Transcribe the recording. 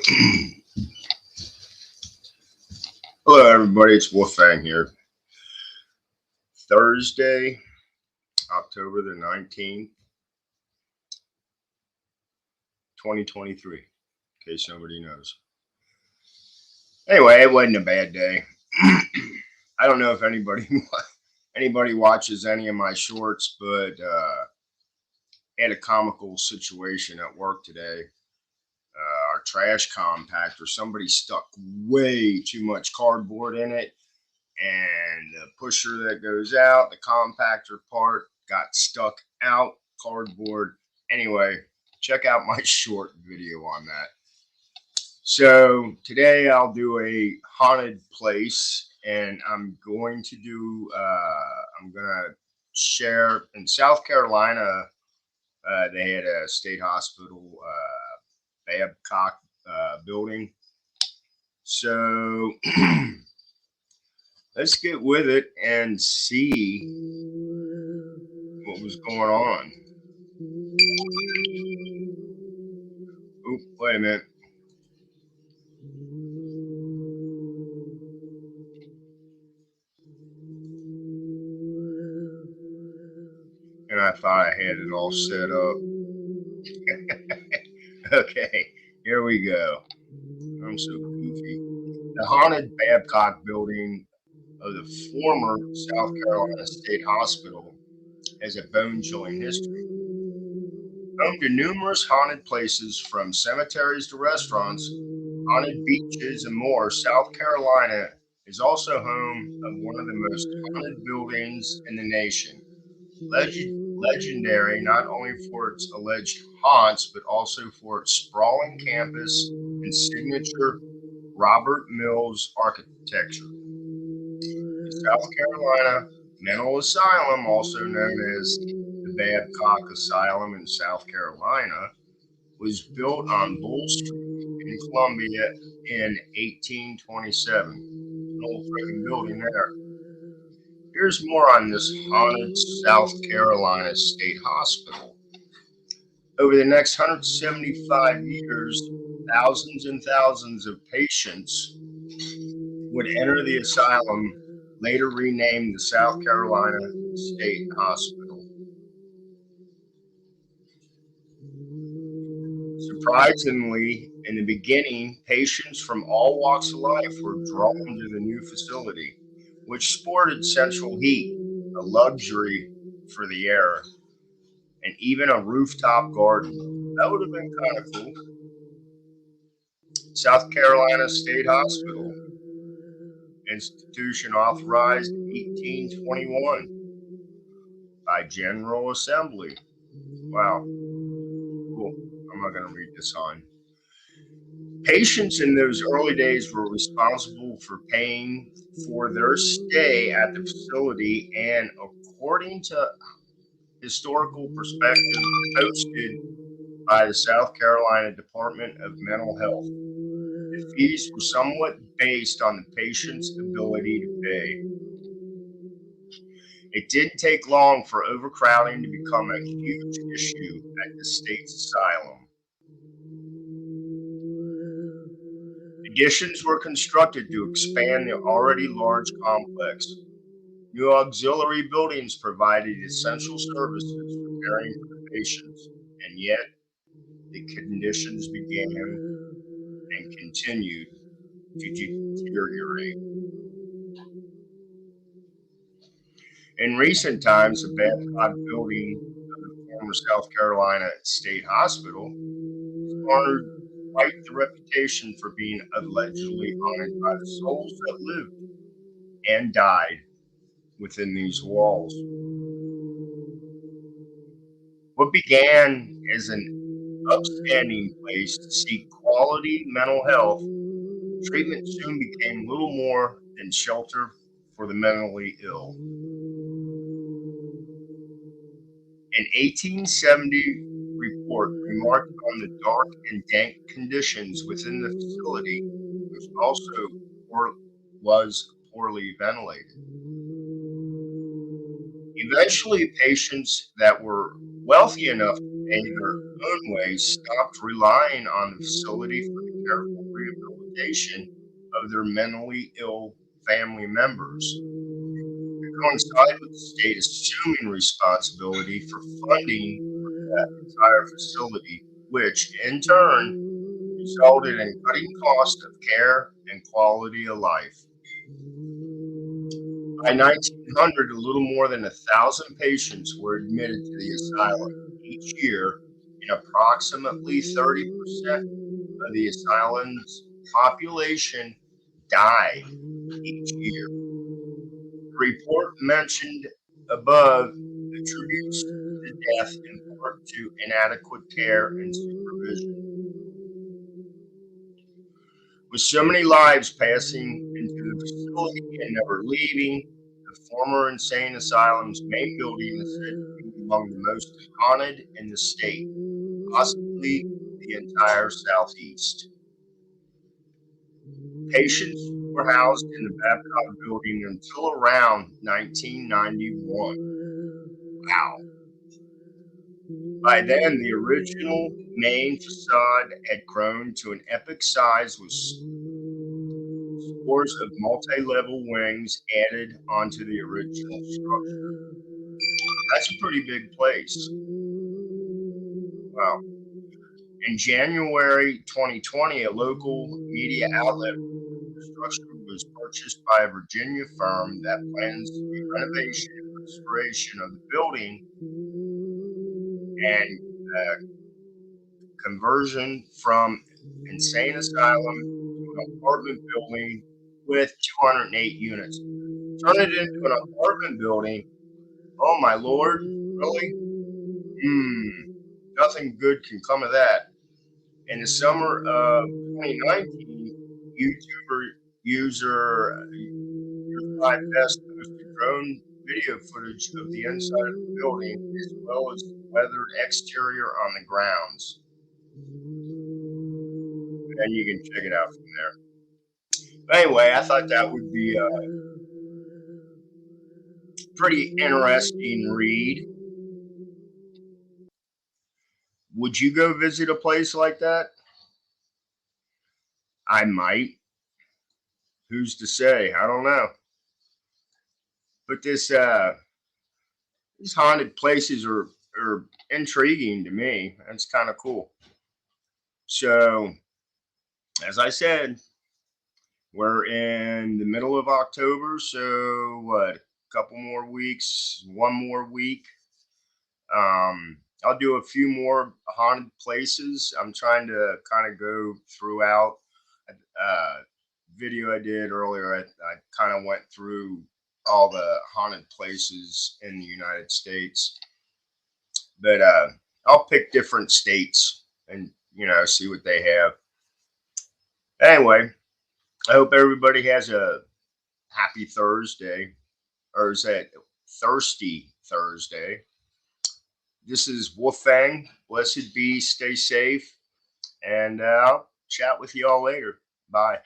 Hello, everybody. It's Wolfgang here. Thursday, October the 19th, 2023, in case nobody knows. Anyway, it wasn't a bad day. I don't know if anybody watches any of my shorts, but had a comical situation at work today. Our trash compactor, somebody stuck way too much cardboard in it, and the pusher that goes out, the compactor part got stuck out, cardboard. Anyway, check out my short video on that. So today I'll do a haunted place, and I'm going to share in South Carolina. They had a state hospital, Babcock building. So let's get with it and see what was going on. Oop, wait a minute. And I thought I had it all set up. Okay, here we go. I'm so goofy. The haunted Babcock building of the former South Carolina State Hospital has a bone-chilling history. Home to numerous haunted places from cemeteries to restaurants, haunted beaches, and more, South Carolina is also home of one of the most haunted buildings in the nation. Legendary not only for its alleged haunts, but also for its sprawling campus and signature Robert Mills architecture. The South Carolina Mental Asylum, also known as the Babcock Asylum in South Carolina, was built on Bull Street in Columbia in 1827. An old friggin' building there. Here's more on this haunted South Carolina State Hospital. Over the next 175 years, thousands and thousands of patients would enter the asylum, later renamed the South Carolina State Hospital. Surprisingly, in the beginning, patients from all walks of life were drawn to the new facility, which sported central heat, a luxury for the era, and even a rooftop garden. That would have been kind of cool. South Carolina State Hospital, institution authorized 1821 by General Assembly. Wow, cool. I'm not going to read this on. Patients in those early days were responsible for paying for their stay at the facility, and according to historical perspective posted by the South Carolina Department of Mental Health, the fees were somewhat based on the patient's ability to pay. It didn't take long for overcrowding to become a huge issue at the state's asylum. Additions were constructed to expand the already large complex. New auxiliary buildings provided essential services for caring for the patients, and yet the conditions began and continued to deteriorate. In recent times, the Babcock building of the former South Carolina State Hospital garnered quite the reputation for being allegedly haunted by the souls that lived and died within these walls. What began as an upstanding place to seek quality mental health treatment soon became little more than shelter for the mentally ill. An 1870 report remarked on the dark and dank conditions within the facility, which also was poorly ventilated. Eventually, patients that were wealthy enough to in their own way, stopped relying on the facility for the careful rehabilitation of their mentally ill family members. To coincide with the state assuming responsibility for funding that entire facility, which in turn resulted in cutting costs of care and quality of life. By 1900, a little more than 1,000 patients were admitted to the asylum each year, and approximately 30% of the asylum's population died each year. The report mentioned above attributes the death in part to inadequate care and supervision. With so many lives passing into the facility and never leaving, the former insane asylum's main building is said to be among the most haunted in the state, possibly the entire Southeast. Patients were housed in the Babcock building until around 1991. Wow. By then, the original main facade had grown to an epic size with scores of multi-level wings added onto the original structure. That's a pretty big place. Wow. In January 2020, a local media outlet structure was purchased by a Virginia firm that plans a renovation and restoration of the building and conversion from insane asylum to an apartment building with 208 units. Turn it into an apartment building. Oh my lord, really? Hmm, nothing good can come of that. In the summer of 2019, YouTuber user Your Five Best posted drone video footage of the inside of the building as well as the weathered exterior on the grounds. And you can check it out from there. But anyway, I thought that would be a pretty interesting read. Would you go visit a place like that? I might. Who's to say? I don't know. But these haunted places are intriguing to me. That's kind of cool. So, as I said, we're in the middle of October, so what? A couple more weeks, one more week. I'll do a few more haunted places. I'm trying to kind of go throughout. Video I did earlier, I kind of went through all the haunted places in the United States, but I'll pick different states and see what they have. Anyway, I hope everybody has a happy Thursday, or is that Thirsty Thursday? This is Wolfang. Blessed be. Stay safe, and I'll chat with you all later. Bye.